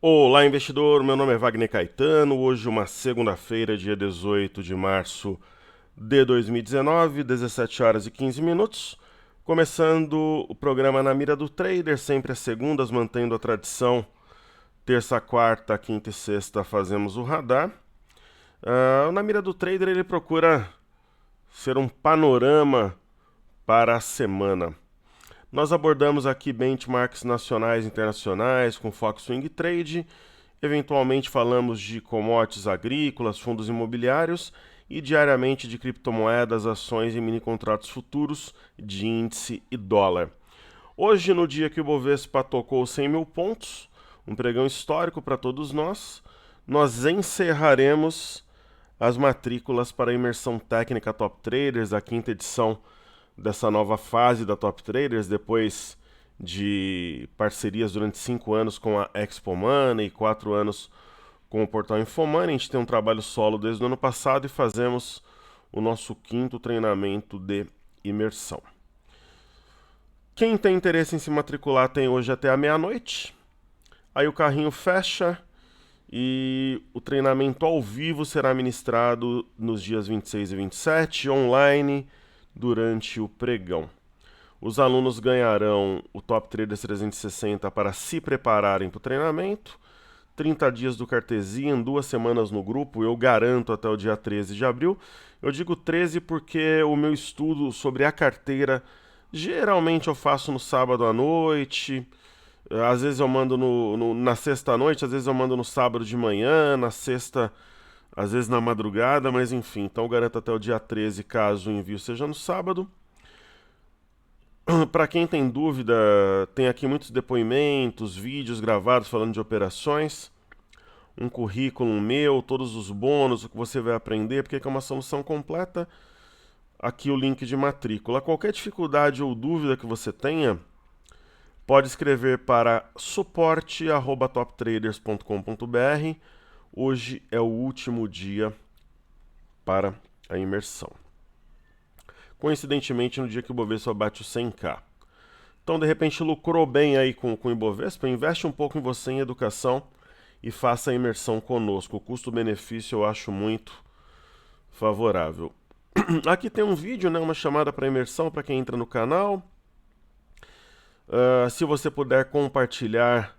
Olá, investidor. Meu nome é Wagner Caetano. Hoje, uma segunda-feira, dia 18 de março de 2019, 17 horas e 15 minutos. Começando o programa Na Mira do Trader, sempre às segundas, mantendo a tradição. Terça, quarta, quinta e sexta fazemos o radar. O Na Mira do Trader ele procura ser um panorama para a semana. Nós abordamos aqui benchmarks nacionais e internacionais com foco swing trade. Eventualmente falamos de commodities agrícolas, fundos imobiliários e diariamente de criptomoedas, ações e mini contratos futuros de índice e dólar. Hoje, no dia que o Bovespa tocou 100 mil pontos, um pregão histórico para todos nós encerraremos as matrículas para a imersão técnica Top Traders, a quinta edição dessa nova fase da Top Traders, depois de parcerias durante 5 anos com a Expo Money e 4 anos com o portal Infomoney. A gente tem um trabalho solo desde o ano passado e fazemos o nosso quinto treinamento de imersão. Quem tem interesse em se matricular tem hoje até a meia-noite. Aí o carrinho fecha e o treinamento ao vivo será ministrado nos dias 26 e 27, online, durante o pregão. Os alunos ganharão o Top Traders 360 para se prepararem para o treinamento. 30 dias do Cartesian, 2 semanas no grupo, eu garanto até o dia 13 de abril. Eu digo 13 porque o meu estudo sobre a carteira, geralmente eu faço no sábado à noite, às vezes eu mando na sexta à noite, às vezes eu mando no sábado de manhã, na sexta, às vezes na madrugada, mas enfim, então eu garanto até o dia 13 caso o envio seja no sábado. Para quem tem dúvida, tem aqui muitos depoimentos, vídeos gravados falando de operações, um currículo meu, todos os bônus, o que você vai aprender, porque é uma solução completa. Aqui o link de matrícula. Qualquer dificuldade ou dúvida que você tenha, pode escrever para suporte@toptraders.com.br. Hoje é o último dia para a imersão. Coincidentemente, no dia que o Ibovespa bate o 100k. Então, de repente, lucrou bem aí com o Ibovespa, investe um pouco em você em educação e faça a imersão conosco. O custo-benefício eu acho muito favorável. Aqui tem um vídeo, né, uma chamada para imersão para quem entra no canal. Se você puder compartilhar,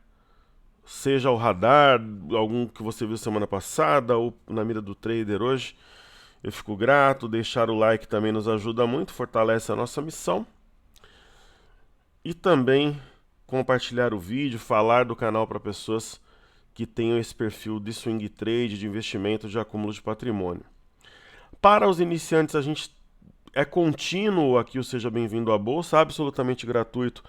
seja o radar, algum que você viu semana passada ou na mira do trader hoje, eu fico grato. Deixar o like também nos ajuda muito, fortalece a nossa missão. E também compartilhar o vídeo, falar do canal para pessoas que tenham esse perfil de swing trade, de investimento, de acúmulo de patrimônio. Para os iniciantes, a gente é contínuo aqui o Seja Bem-vindo à Bolsa, absolutamente gratuito.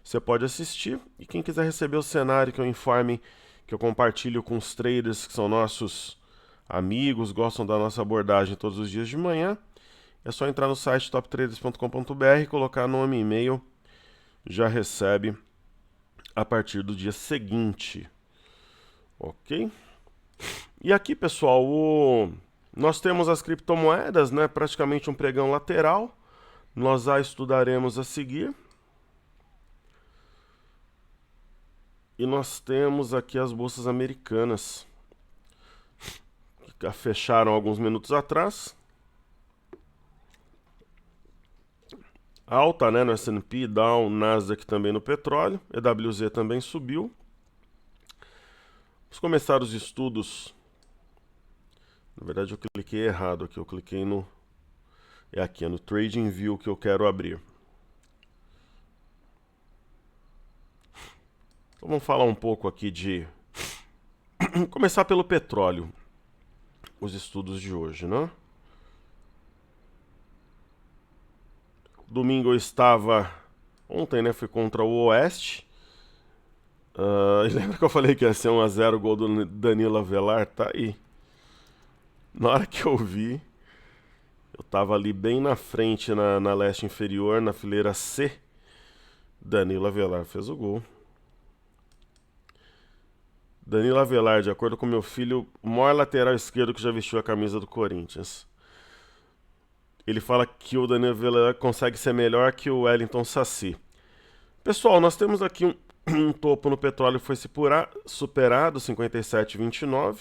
Você pode assistir. E quem quiser receber o cenário, que eu informe, que eu compartilho com os traders que são nossos amigos, gostam da nossa abordagem todos os dias de manhã, é só entrar no site toptraders.com.br, colocar nome e e-mail, já recebe a partir do dia seguinte. Ok? E aqui, pessoal, nós temos as criptomoedas, né? Praticamente um pregão lateral. Nós a estudaremos a seguir. E nós temos aqui as bolsas americanas, que fecharam alguns minutos atrás. Alta, né, no S&P, Dow, Nasdaq também no petróleo. EWZ também subiu. Vamos começar os estudos. Na verdade eu cliquei errado aqui, eu cliquei no... É aqui, é no Trading View que eu quero abrir. Então vamos falar um pouco aqui de... Começar pelo petróleo. Os estudos de hoje, né? Domingo eu estava... Ontem, né, fui contra o Oeste. Lembra que eu falei que ia ser 1-0 o gol do Danilo Avelar? Tá aí. Na hora que eu vi, eu tava ali bem na frente, na leste inferior, na fileira C. Danilo Avelar fez o gol. Danilo Avelar, de acordo com meu filho, o maior lateral esquerdo que já vestiu a camisa do Corinthians. Ele fala que o Danilo Avelar consegue ser melhor que o Wellington Saci. Pessoal, nós temos aqui Um topo no petróleo foi superado, 57,29.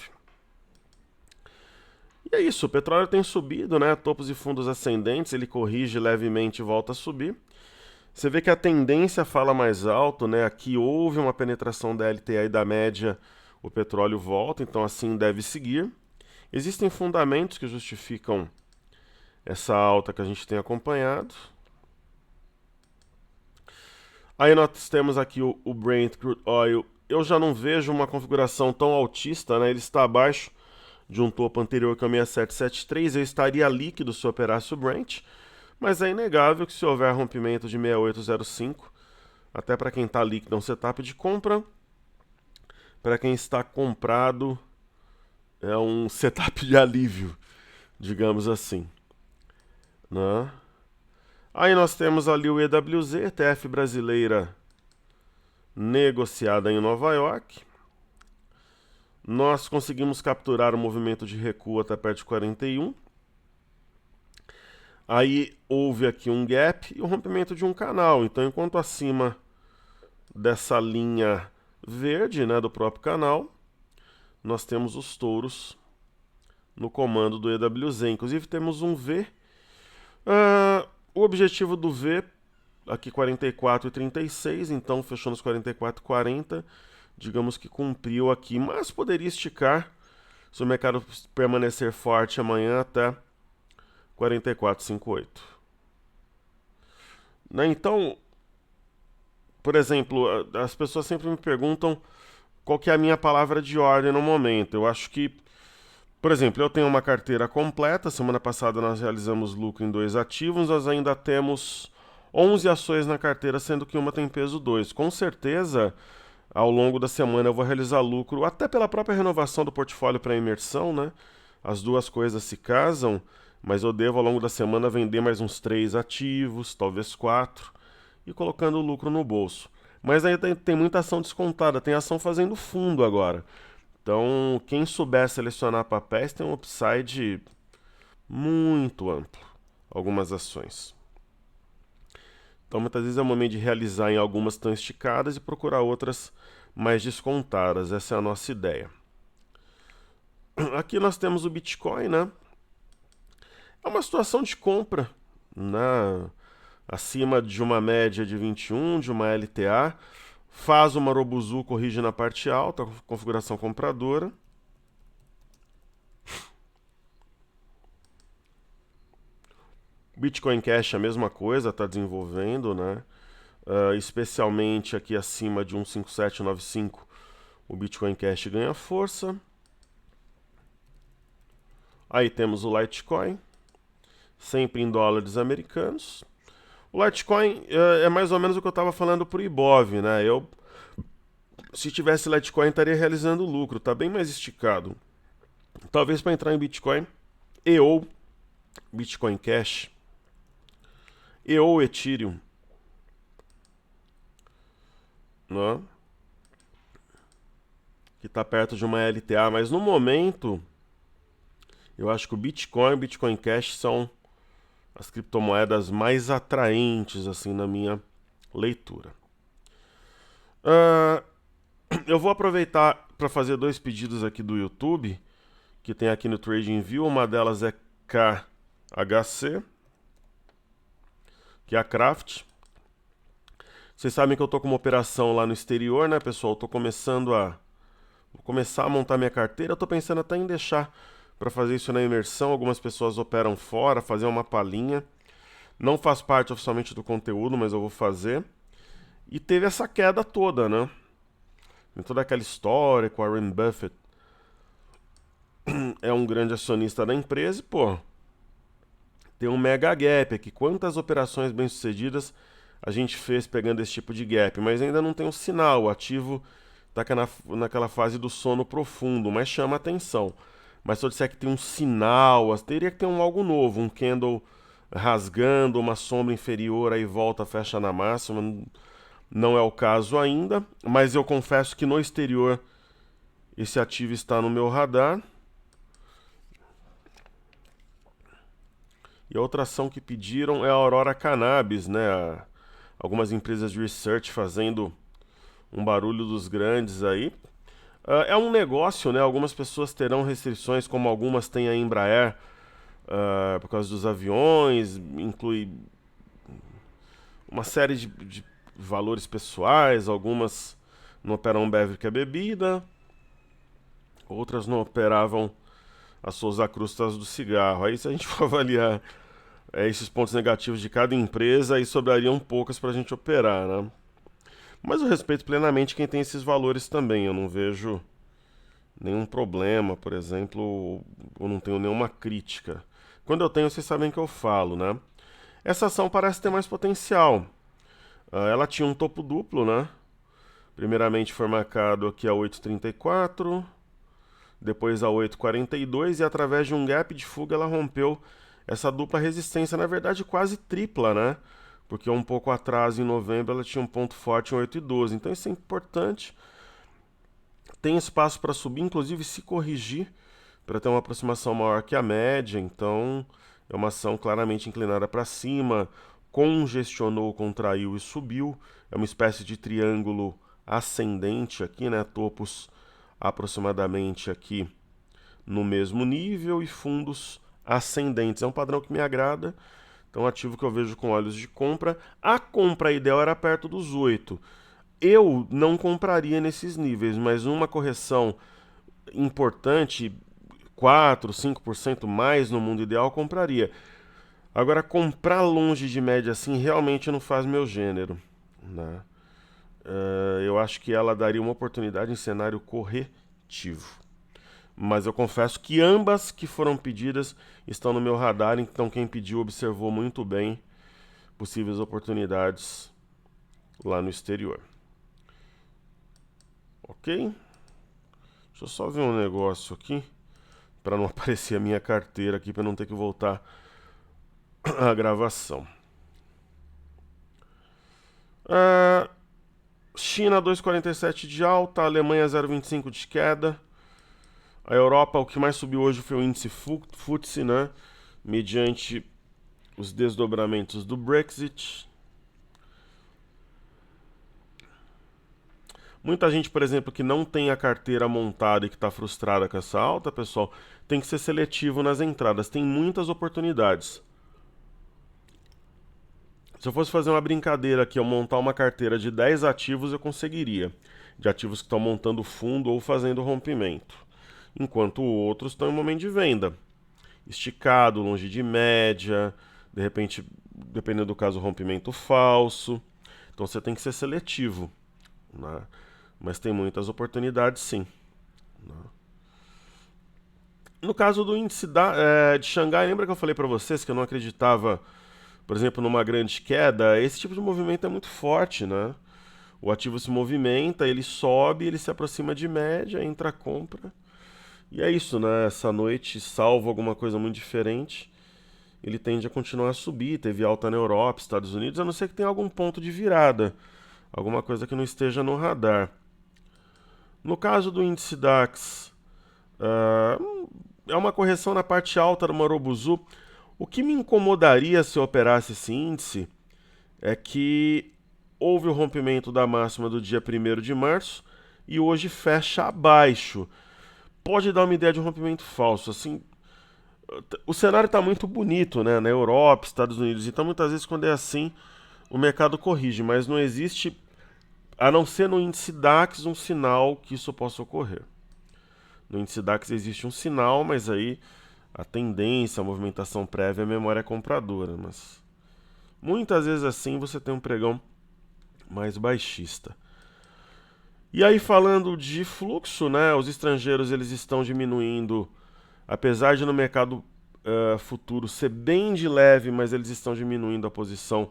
E é isso, o petróleo tem subido, né? Topos e fundos ascendentes, ele corrige levemente e volta a subir. Você vê que a tendência fala mais alto, né? Aqui houve uma penetração da LTA e da média, o petróleo volta, então assim deve seguir. Existem fundamentos que justificam essa alta que a gente tem acompanhado. Aí nós temos aqui o Brent Crude Oil. Eu já não vejo uma configuração tão altista, né? Ele está abaixo de um topo anterior que é o 6773. Eu estaria líquido se operasse o Brent, mas é inegável que se houver rompimento de 6805, até para quem está líquido é um setup de compra, para quem está comprado é um setup de alívio, digamos assim, né? Aí nós temos ali o EWZ, ETF brasileira negociada em Nova York. Nós conseguimos capturar o movimento de recuo até perto de 41. Aí houve aqui um gap e o rompimento de um canal. Então, enquanto acima dessa linha verde, né, do próprio canal, nós temos os touros no comando do EWZ. Inclusive temos um V. O objetivo do V, aqui 44,36, então fechou nos 44,40. Digamos que cumpriu aqui, mas poderia esticar se o mercado permanecer forte amanhã até 44,58. Né? Então, por exemplo, as pessoas sempre me perguntam qual que é a minha palavra de ordem no momento. Eu acho que, por exemplo, eu tenho uma carteira completa. Semana passada nós realizamos lucro em 2 ativos. Nós ainda temos 11 ações na carteira, sendo que uma tem peso 2. Com certeza, ao longo da semana eu vou realizar lucro, até pela própria renovação do portfólio para imersão, né? As duas coisas se casam, mas eu devo ao longo da semana vender mais uns 3 ativos, talvez 4, e colocando o lucro no bolso. Mas aí tem muita ação descontada, tem ação fazendo fundo agora. Então, quem souber selecionar papéis tem um upside muito amplo, algumas ações. Então, muitas vezes é o momento de realizar em algumas tão esticadas e procurar outras mais descontadas. Essa é a nossa ideia. Aqui nós temos o Bitcoin, né? É uma situação de compra, né? Acima de uma média de 21, de uma LTA. Faz uma Robuzu, corrige na parte alta, configuração compradora. Bitcoin Cash a mesma coisa, está desenvolvendo, né? Especialmente aqui acima de 15795, o Bitcoin Cash ganha força. Aí temos o Litecoin, sempre em dólares americanos. O Litecoin é mais ou menos o que eu estava falando para o Ibov, né? Se tivesse Litecoin, estaria realizando lucro, está bem mais esticado. Talvez para entrar em Bitcoin e ou Bitcoin Cash e ou Ethereum, né? Que está perto de uma LTA, mas no momento eu acho que o Bitcoin e o Bitcoin Cash são as criptomoedas mais atraentes assim na minha leitura. Eu vou aproveitar para fazer 2 pedidos aqui do YouTube, que tem aqui no TradingView. Uma delas é KHC, que é a Craft. Vocês sabem que eu estou com uma operação lá no exterior, né, pessoal? Vou começar a montar minha carteira. Eu estou pensando até em deixar para fazer isso na imersão. Algumas pessoas operam fora, fazer uma palhinha. Não faz parte oficialmente do conteúdo, mas eu vou fazer. E teve essa queda toda, né? Tem toda aquela história com o Warren Buffett é um grande acionista da empresa e, pô, tem um mega gap aqui. Quantas operações bem-sucedidas a gente fez pegando esse tipo de gap, mas ainda não tem um sinal. O ativo está naquela fase do sono profundo, mas chama atenção. Mas se eu disser que tem um sinal, teria que ter algo novo, um candle rasgando, uma sombra inferior, aí volta, fecha na máxima. Não é o caso ainda, mas eu confesso que no exterior esse ativo está no meu radar. E a outra ação que pediram é a Aurora Cannabis, né? Algumas empresas de research fazendo um barulho dos grandes aí. É um negócio, né? Algumas pessoas terão restrições, como algumas têm a Embraer, por causa dos aviões, inclui uma série de valores pessoais, algumas não operam Bev, que é bebida, outras não operavam as Souza Crustas do cigarro. Aí se a gente for avaliar esses pontos negativos de cada empresa, aí sobrariam poucas para a gente operar, né? Mas eu respeito plenamente quem tem esses valores também, eu não vejo nenhum problema, por exemplo, ou não tenho nenhuma crítica. Quando eu tenho, vocês sabem que eu falo, né? Essa ação parece ter mais potencial. Ela tinha um topo duplo, né? Primeiramente foi marcado aqui a 8,34, depois a 8,42 e através de um gap de fuga ela rompeu essa dupla resistência, na verdade quase tripla, né? Porque um pouco atrás, em novembro, ela tinha um ponto forte em 8,12. Então isso é importante. Tem espaço para subir, inclusive se corrigir, para ter uma aproximação maior que a média. Então é uma ação claramente inclinada para cima, congestionou, contraiu e subiu. É uma espécie de triângulo ascendente aqui, né? Topos aproximadamente aqui no mesmo nível e fundos ascendentes. É um padrão que me agrada. Então, ativo que eu vejo com olhos de compra. A compra ideal era perto dos 8. Eu não compraria nesses níveis, mas uma correção importante, 4, 5% mais no mundo ideal, eu compraria. Agora, comprar longe de média assim realmente não faz meu gênero, né? Eu acho que ela daria uma oportunidade em cenário corretivo. Mas eu confesso que ambas que foram pedidas estão no meu radar, então quem pediu observou muito bem possíveis oportunidades lá no exterior. Ok? Deixa eu só ver um negócio aqui, para não aparecer a minha carteira aqui, para não ter que voltar a gravação. China 2,47 de alta, Alemanha 0,25 de queda. A Europa, o que mais subiu hoje foi o índice FTSE, né? Mediante os desdobramentos do Brexit. Muita gente, por exemplo, que não tem a carteira montada e que está frustrada com essa alta, pessoal, tem que ser seletivo nas entradas. Tem muitas oportunidades. Se eu fosse fazer uma brincadeira aqui, eu montar uma carteira de 10 ativos, eu conseguiria. De ativos que estão montando fundo ou fazendo rompimento. Enquanto outros estão em momento de venda. Esticado, longe de média, de repente, dependendo do caso, rompimento falso. Então você tem que ser seletivo, né? Mas tem muitas oportunidades sim, né? No caso do índice de Xangai, lembra que eu falei para vocês que eu não acreditava, por exemplo, numa grande queda? Esse tipo de movimento é muito forte, né? O ativo se movimenta, ele sobe, ele se aproxima de média, entra a compra. E é isso, né? Essa noite, salvo alguma coisa muito diferente, ele tende a continuar a subir. Teve alta na Europa, Estados Unidos, a não ser que tenha algum ponto de virada, alguma coisa que não esteja no radar. No caso do índice DAX, é uma correção na parte alta do Marubozu. O que me incomodaria se eu operasse esse índice é que houve o rompimento da máxima do dia 1º de março e hoje fecha abaixo. Pode dar uma ideia de um rompimento falso. Assim, o cenário está muito bonito, né? Na Europa, Estados Unidos. Então, muitas vezes, quando é assim, o mercado corrige, mas não existe, a não ser no índice DAX, um sinal que isso possa ocorrer. No índice DAX existe um sinal, mas aí a tendência, a movimentação prévia, a memória é compradora. Mas muitas vezes assim você tem um pregão mais baixista. E aí falando de fluxo, né? Os estrangeiros eles estão diminuindo, apesar de no mercado futuro ser bem de leve, mas eles estão diminuindo a posição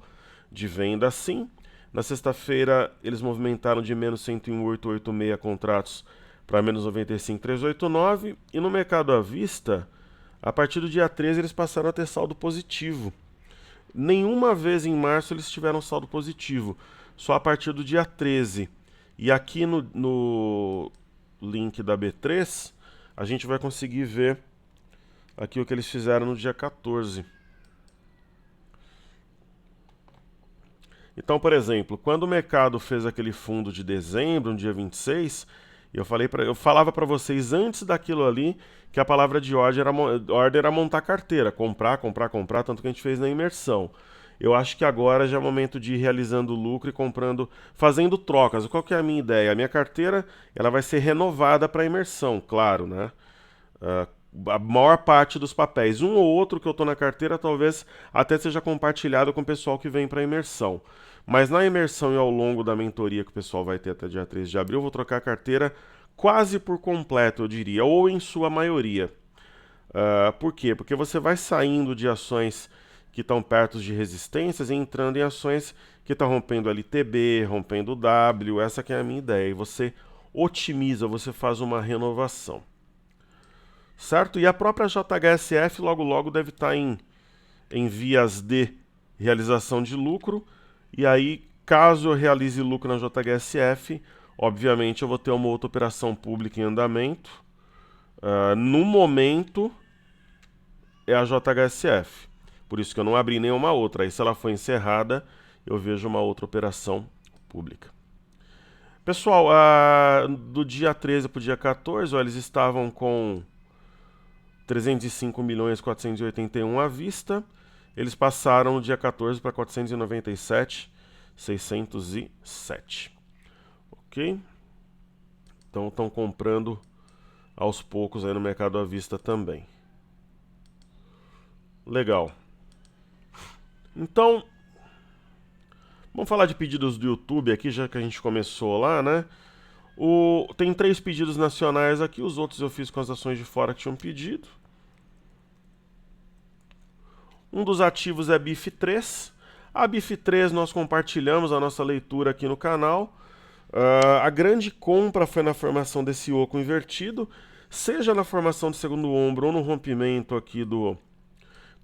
de venda sim. Na sexta-feira eles movimentaram de menos 101,886 contratos para menos 95,389 e no mercado à vista, a partir do dia 13 eles passaram a ter saldo positivo. Nenhuma vez em março eles tiveram saldo positivo, só a partir do dia 13. E aqui no link da B3, a gente vai conseguir ver aqui o que eles fizeram no dia 14. Então, por exemplo, quando o mercado fez aquele fundo de dezembro, no dia 26, eu falava para vocês antes daquilo ali que a palavra de ordem era montar carteira, comprar, comprar, comprar, tanto que a gente fez na imersão. Eu acho que agora já é momento de ir realizando lucro e comprando, fazendo trocas. Qual que é a minha ideia? A minha carteira ela vai ser renovada para imersão, claro, né? Ah, a maior parte dos papéis. Um ou outro que eu estou na carteira talvez até seja compartilhado com o pessoal que vem para a imersão. Mas na imersão e ao longo da mentoria que o pessoal vai ter até dia 13 de abril, eu vou trocar a carteira quase por completo, eu diria, ou em sua maioria. Por quê? Porque você vai saindo de ações que estão perto de resistências e entrando em ações que estão rompendo LTB, rompendo W, essa que é a minha ideia. E você otimiza, você faz uma renovação. Certo? E a própria JHSF logo logo deve estar em vias de realização de lucro. E aí, caso eu realize lucro na JHSF, obviamente eu vou ter uma outra operação pública em andamento. No momento é a JHSF. Por isso que eu não abri nenhuma outra. Aí se ela for encerrada, eu vejo uma outra operação pública. Pessoal, do dia 13 para o dia 14, ó, eles estavam com 305.481 à vista. Eles passaram no dia 14 para 497.607. Ok? Então estão comprando aos poucos aí no mercado à vista também. Legal. Então, vamos falar de pedidos do YouTube aqui, já que a gente começou lá, né? Tem 3 pedidos nacionais aqui, os outros eu fiz com as ações de fora que tinham pedido. Um dos ativos é a BIF3. A BIF3 nós compartilhamos a nossa leitura aqui no canal. A grande compra foi na formação desse oco invertido, seja na formação do segundo ombro ou no rompimento aqui do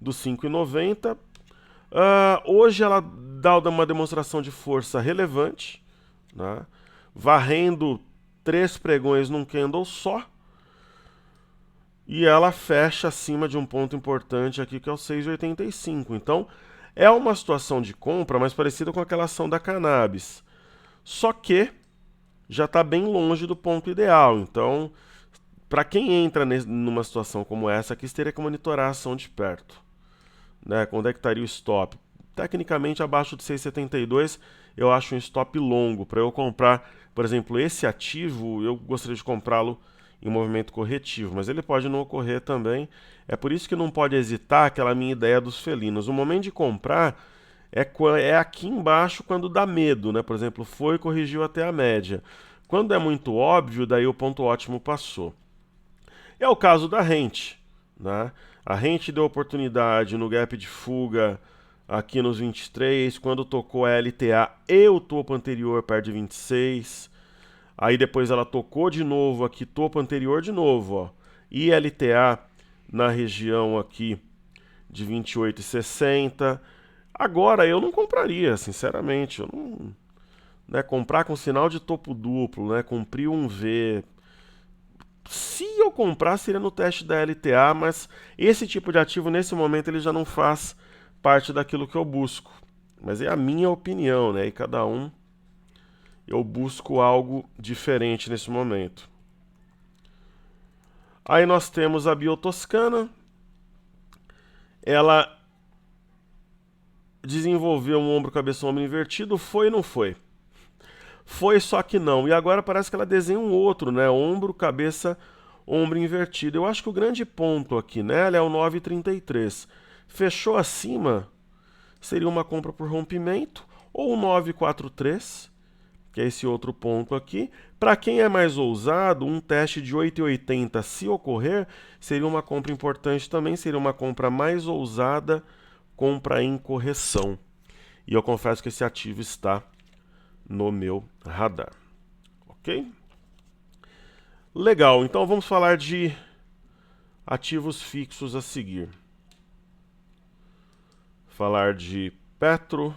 5,90. Hoje ela dá uma demonstração de força relevante, né? Varrendo 3 pregões num candle só. E ela fecha acima de um ponto importante aqui, que é o 6,85. Então, é uma situação de compra mais parecida com aquela ação da cannabis. Só que já está bem longe do ponto ideal. Então, para quem entra numa situação como essa aqui, você teria que monitorar a ação de perto. Né? Quando é que estaria o stop? Tecnicamente, abaixo de 6,72, eu acho um stop longo. Para eu comprar, por exemplo, esse ativo, eu gostaria de comprá-lo em movimento corretivo, mas ele pode não ocorrer também. É por isso que não pode hesitar aquela minha ideia dos felinos. O momento de comprar é aqui embaixo quando dá medo, né? Por exemplo, foi e corrigiu até a média. Quando é muito óbvio, daí o ponto ótimo passou. É o caso da Rent, né? A Rent deu oportunidade no gap de fuga aqui nos 23, quando tocou a LTA e o topo anterior perto de 26. Aí depois ela tocou de novo aqui, topo anterior de novo, ó. E LTA na região aqui de 28,60. Agora eu não compraria, sinceramente. Eu não, né, comprar com sinal de topo duplo, né, cumprir um V. Se eu comprar seria no teste da LTA, mas esse tipo de ativo nesse momento ele já não faz parte daquilo que eu busco. Mas é a minha opinião, né? E cada um eu busco algo diferente nesse momento. Aí nós temos a Biotoscana. Ela desenvolveu um ombro, cabeça, ombro invertido. Foi ou não foi? Foi, só que não. E agora parece que ela desenha um outro, né? Ombro, cabeça, ombro invertido. Eu acho que o grande ponto aqui nela é o 9,33. Fechou acima, seria uma compra por rompimento. Ou o 9,43. Que é esse outro ponto aqui. Para quem é mais ousado, um teste de 8,80, se ocorrer, seria uma compra importante também, seria uma compra mais ousada, compra em correção. E eu confesso que esse ativo está no meu radar. Ok? Legal, então vamos falar de ativos fixos a seguir. Falar de Petro,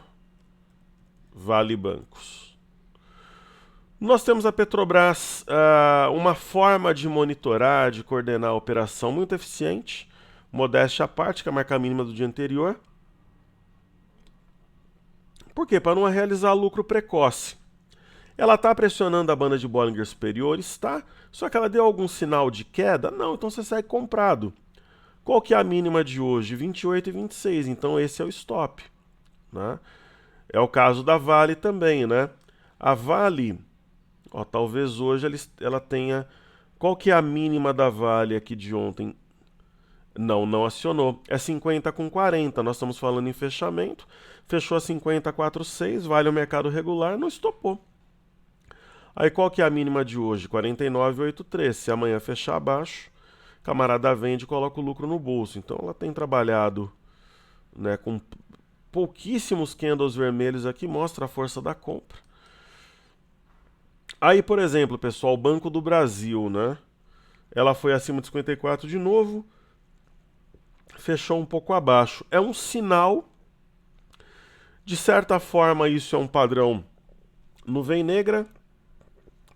Vale Bancos. Nós temos a Petrobras, uma forma de monitorar, de coordenar a operação muito eficiente, modéstia à parte, que é a marca mínima do dia anterior. Por quê? Para não realizar lucro precoce. Ela está pressionando a banda de Bollinger Superior? Está. Só que ela deu algum sinal de queda? Não, então você segue comprado. Qual que é a mínima de hoje? 28,26. Então esse é o stop. Né? É o caso da Vale também, né? A Vale, ó, talvez hoje ela tenha... Qual que é a mínima da Vale aqui de ontem? Não acionou. É 50 com 40. Nós estamos falando em fechamento. Fechou a 50,46. Vale o mercado regular, não estopou. Aí qual que é a mínima de hoje? 49,83. Se amanhã fechar abaixo, camarada vende e coloca o lucro no bolso. Então ela tem trabalhado, né, com pouquíssimos candles vermelhos aqui, mostra a força da compra. Aí, por exemplo, pessoal, o Banco do Brasil, né? Ela foi acima de 54 de novo, fechou um pouco abaixo. É um sinal, de certa forma isso é um padrão nuvem negra,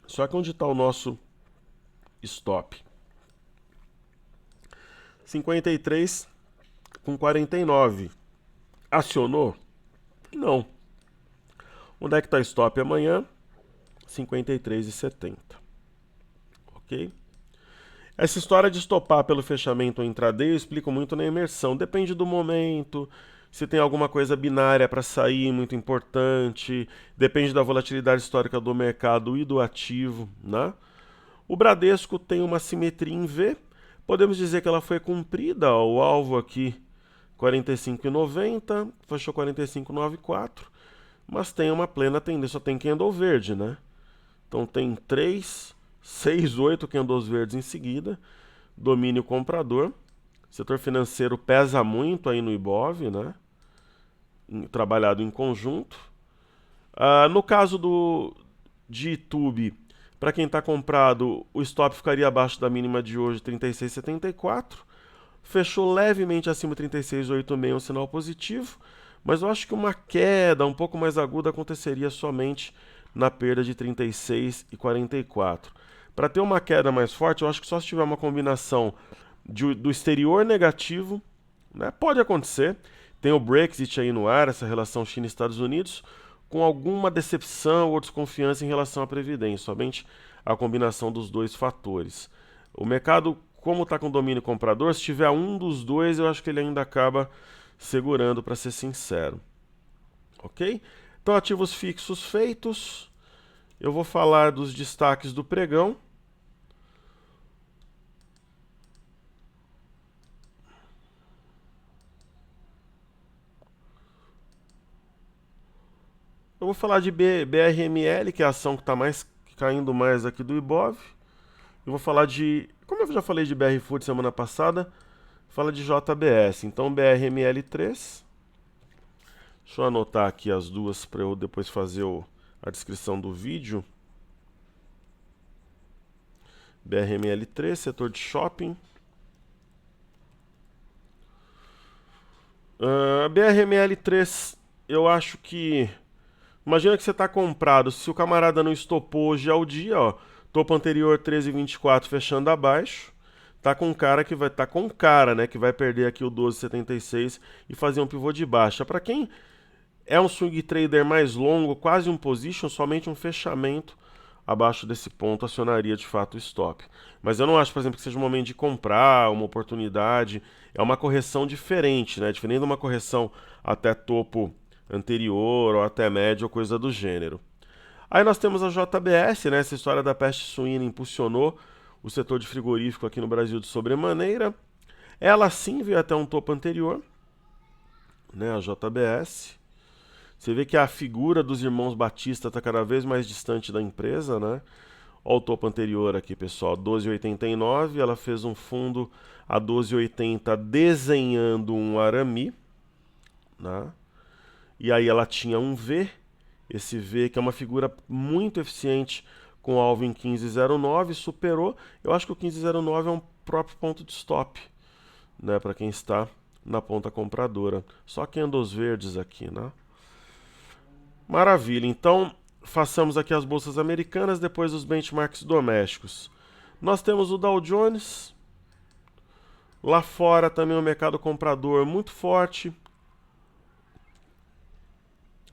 só que onde está o nosso stop? 53 com 49. Acionou? Não. Onde é que está stop amanhã? 53,70. Ok? Essa história de estopar pelo fechamento ou intraday eu explico muito na imersão. Depende do momento, se tem alguma coisa binária para sair muito importante, depende da volatilidade histórica do mercado e do ativo, né? O Bradesco tem uma simetria em V. Podemos dizer que ela foi cumprida, ó, o alvo aqui 45,90, fechou 45,94, mas tem uma plena tendência, só tem candle verde, né? Então tem 3, 6, 8 candles verdes em seguida, domínio comprador. Setor financeiro pesa muito aí no Ibov, né? Trabalhado em conjunto. No caso de YouTube, para quem está comprado, o stop ficaria abaixo da mínima de hoje, 36,74. Fechou levemente acima de 36,86, um sinal positivo. Mas eu acho que uma queda um pouco mais aguda aconteceria somente na perda de 36,44. Para ter uma queda mais forte, eu acho que só se tiver uma combinação do exterior negativo, né? Pode acontecer. Tem o Brexit aí no ar, essa relação China-Estados Unidos, com alguma decepção ou desconfiança em relação à Previdência, somente a combinação dos dois fatores. O mercado, como está com domínio comprador, se tiver um dos dois, eu acho que ele ainda acaba segurando, para ser sincero. Ok? Então, ativos fixos feitos. Eu vou falar dos destaques do pregão. Eu vou falar de BRML, que é a ação que está caindo mais aqui do Ibov. Eu vou falar de... Como eu já falei de BR Food semana passada, fala de JBS. Então, BRML3. Deixa eu anotar aqui as duas para eu depois fazer a descrição do vídeo. BRML3, setor de shopping. BRML3, eu acho que... Imagina que você está comprado, se o camarada não estopou hoje é o dia, ó. Topo anterior 13,24 fechando abaixo. Tá com um cara que vai né, que vai perder aqui o 12,76 e fazer um pivô de baixa. Para quem é um swing trader mais longo, quase um position, somente um fechamento abaixo desse ponto acionaria de fato o stop. Mas eu não acho, por exemplo, que seja um momento de comprar, uma oportunidade. É uma correção diferente, né? Diferente de uma correção até topo anterior ou até médio ou coisa do gênero. Aí nós temos a JBS, né? Essa história da peste suína impulsionou o setor de frigorífico aqui no Brasil de sobremaneira. Ela sim veio até um topo anterior, né? A JBS. Você vê que a figura dos irmãos Batista está cada vez mais distante da empresa, né? Olha o topo anterior aqui, pessoal, 12,89. Ela fez um fundo a 12,80 desenhando um arame, né? E aí ela tinha um V, esse V que é uma figura muito eficiente com alvo em 15,09, superou. Eu acho que o 15,09 é um próprio ponto de stop, né? Para quem está na ponta compradora. Só candles verdes aqui, né? Maravilha, então façamos aqui as bolsas americanas, depois os benchmarks domésticos. Nós temos o Dow Jones, lá fora também o mercado comprador muito forte,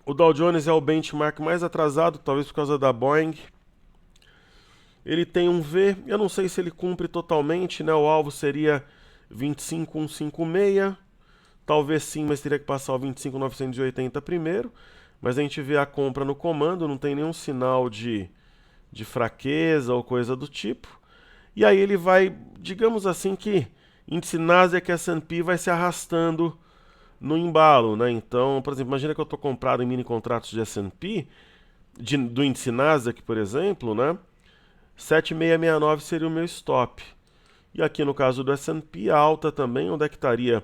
O Dow Jones é o benchmark mais atrasado, talvez por causa da Boeing. Ele tem um V, eu não sei se ele cumpre totalmente, né? O alvo seria 25.156, talvez sim, mas teria que passar o 25.980 primeiro. Mas a gente vê a compra no comando, não tem nenhum sinal de fraqueza ou coisa do tipo. E aí ele vai, digamos assim que índice Nasdaq e S&P vai se arrastando no embalo, né? Então, por exemplo, imagina que eu estou comprado em mini contratos de S&P, do índice Nasdaq, por exemplo, né? 7669 seria o meu stop. E aqui no caso do S&P, alta também, onde é que estaria?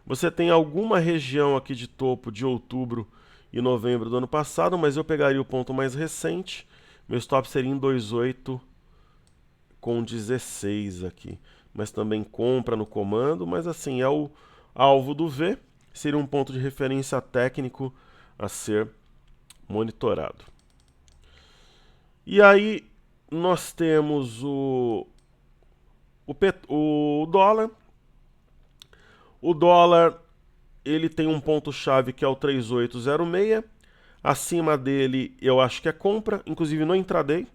Você tem alguma região aqui de topo de outubro e novembro do ano passado, mas eu pegaria o ponto mais recente. Meu stop seria em 28,16 aqui. Mas também compra no comando, mas assim, é o alvo do V. Seria um ponto de referência técnico a ser monitorado. E aí nós temos o dólar. O dólar ele tem um ponto-chave que é o 3806. Acima dele eu acho que é compra, inclusive no intraday.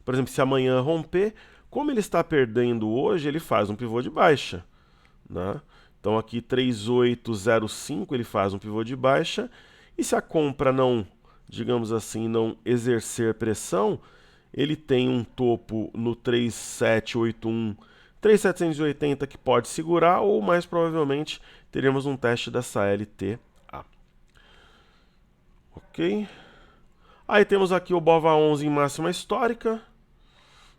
Por exemplo, se amanhã romper, como ele está perdendo hoje, ele faz um pivô de baixa, né? Então aqui 3805 ele faz um pivô de baixa. E se a compra não, digamos assim, não exercer pressão, ele tem um topo no 3781, 3780 que pode segurar, ou mais provavelmente teremos um teste dessa LTA. Ok? Aí temos aqui o BOVA11 em máxima histórica,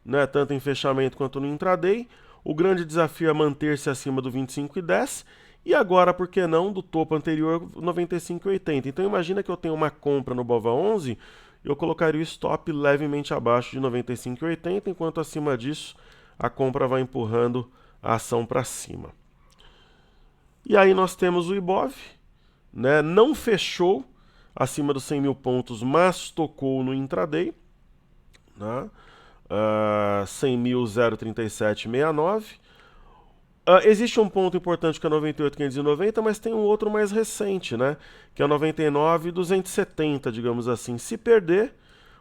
né, tanto em fechamento quanto no intraday. O grande desafio é manter-se acima do 25,10 e agora, por que não, do topo anterior 95,80. Então imagina que eu tenho uma compra no BOVA11, eu colocaria o stop levemente abaixo de 95,80, enquanto acima disso a compra vai empurrando a ação para cima. E aí nós temos o Ibov, né, não fechou acima dos 100 mil pontos, mas tocou no intraday, né? 100.037,69. Existe um ponto importante que é 98.590, mas tem um outro mais recente, né? Que é 99.270, digamos assim. Se perder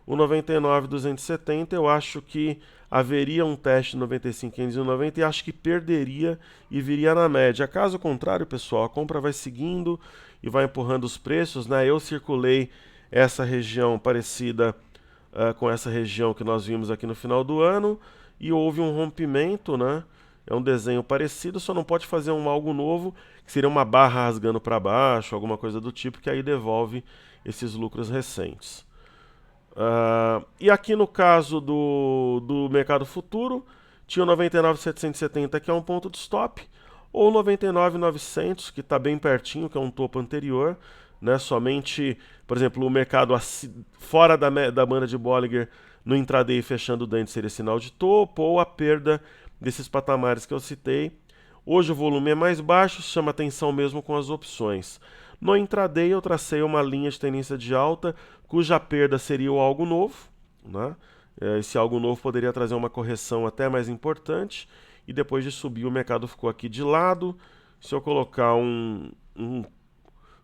o 99.270, eu acho que haveria um teste 95.590 e acho que perderia e viria na média. Caso contrário, pessoal, a compra vai seguindo e vai empurrando os preços, né? Eu circulei essa região parecida com essa região que nós vimos aqui no final do ano e houve um rompimento, né? É um desenho parecido, só não pode fazer algo novo, que seria uma barra rasgando para baixo, alguma coisa do tipo, que aí devolve esses lucros recentes. E aqui no caso do mercado futuro, tinha o 99.770, que é um ponto de stop, ou 99.900, que está bem pertinho, que é um topo anterior, né? Somente, por exemplo, o mercado fora da banda de Bollinger no intraday fechando o dente seria sinal de topo, ou a perda desses patamares que eu citei. Hoje o volume é mais baixo, chama atenção mesmo com as opções. No intraday eu tracei uma linha de tendência de alta, cuja perda seria o algo novo, né? Esse algo novo poderia trazer uma correção até mais importante, e depois de subir o mercado ficou aqui de lado. Se eu colocar um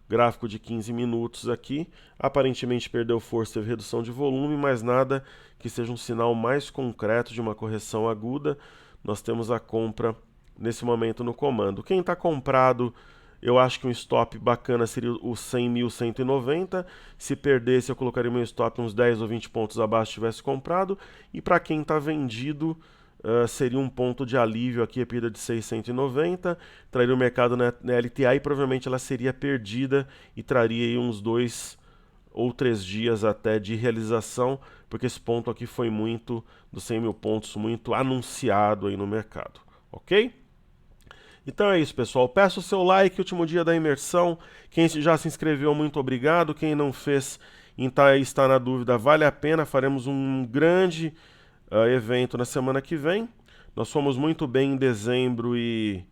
gráfico de 15 minutos aqui, aparentemente perdeu força, teve redução de volume, mas nada que seja um sinal mais concreto de uma correção aguda. Nós temos a compra nesse momento no comando. Quem está comprado, eu acho que um stop bacana seria o 100.190. Se perdesse, eu colocaria meu stop uns 10 ou 20 pontos abaixo se tivesse comprado. E para quem está vendido, seria um ponto de alívio aqui, a perda de 690. Traria o mercado na LTA e provavelmente ela seria perdida e traria aí uns 2 ou 3 dias até de realização, porque esse ponto aqui foi muito, dos 100 mil pontos, muito anunciado aí no mercado, ok? Então é isso, pessoal. Peço o seu like, último dia da imersão. Quem já se inscreveu, muito obrigado. Quem não fez e está na dúvida, vale a pena. Faremos um grande evento na semana que vem. Nós fomos muito bem em dezembro e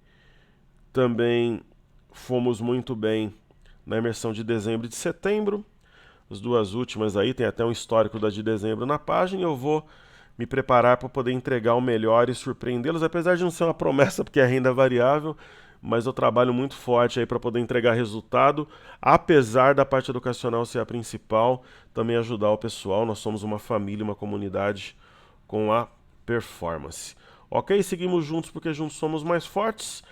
também fomos muito bem na imersão de dezembro e de setembro. As duas últimas aí, tem até um histórico da de dezembro na página, e eu vou me preparar para poder entregar o melhor e surpreendê-los, apesar de não ser uma promessa, porque é renda variável, mas eu trabalho muito forte aí para poder entregar resultado, apesar da parte educacional ser a principal, também ajudar o pessoal. Nós somos uma família, uma comunidade com a performance. Ok? Seguimos juntos porque juntos somos mais fortes.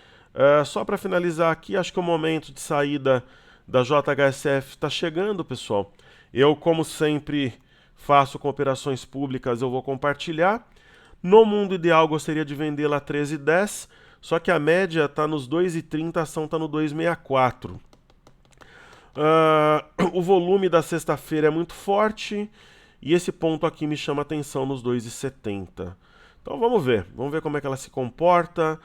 Só para finalizar aqui, acho que o momento de saída da JHSF está chegando, pessoal. Eu, como sempre, faço com operações públicas, eu vou compartilhar. No mundo ideal, gostaria de vendê-la a 13,10, só que a média está nos 2,30, a ação está no 2,64. O volume da sexta-feira é muito forte e esse ponto aqui me chama atenção nos 2,70. Então vamos ver como é que ela se comporta.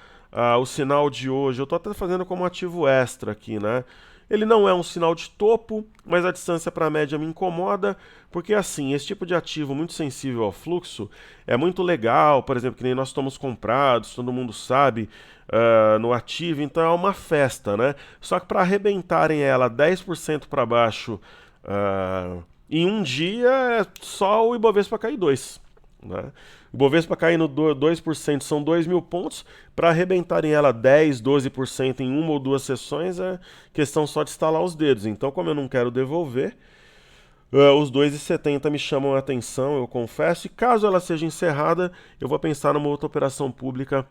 O sinal de hoje, eu estou até fazendo como ativo extra aqui, né? Ele não é um sinal de topo, mas a distância para a média me incomoda, porque assim, esse tipo de ativo muito sensível ao fluxo é muito legal, por exemplo, que nem nós estamos comprados, todo mundo sabe, no ativo, então é uma festa, né? Só que para arrebentarem ela 10% para baixo em um dia, é só o Ibovespa cair 2%. Né? O Bovespa caindo 2% são 2.000 pontos. Para arrebentarem ela 10, 12% em uma ou duas sessões é questão só de estalar os dedos. Então, como eu não quero devolver, os 2,70 me chamam a atenção, eu confesso. E caso ela seja encerrada, eu vou pensar numa outra operação pública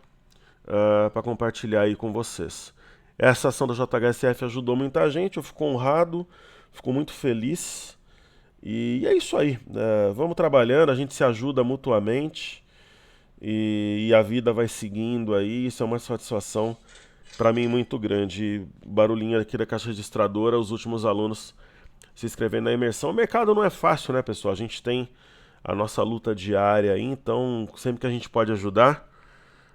para compartilhar aí com vocês. Essa ação da JHSF ajudou muita gente, eu fico honrado, fico muito feliz. E é isso aí, vamos trabalhando, a gente se ajuda mutuamente e a vida vai seguindo aí, isso é uma satisfação para mim muito grande. Barulhinho aqui da caixa registradora, os últimos alunos se inscrevendo na imersão. O mercado não é fácil, né, pessoal? A gente tem a nossa luta diária aí, então sempre que a gente pode ajudar,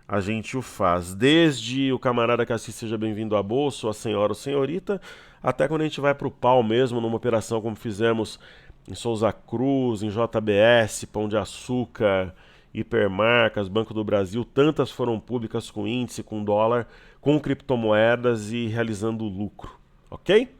a gente o faz. Desde o camarada que assiste Seja Bem-vindo à Bolsa, ou a senhora ou senhorita, até quando a gente vai pro pau mesmo, numa operação como fizemos em Souza Cruz, em JBS, Pão de Açúcar, Hipermarcas, Banco do Brasil, tantas foram públicas com índice, com dólar, com criptomoedas e realizando lucro, ok?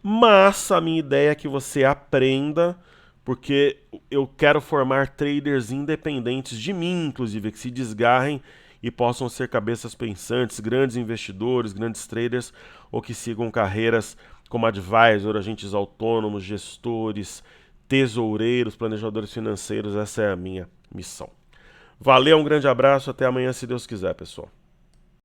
Mas a minha ideia é que você aprenda, porque eu quero formar traders independentes de mim, inclusive, que se desgarrem e possam ser cabeças pensantes, grandes investidores, grandes traders, ou que sigam carreiras como advisor, agentes autônomos, gestores, tesoureiros, planejadores financeiros. Essa é a minha missão. Valeu, um grande abraço, até amanhã, se Deus quiser, pessoal.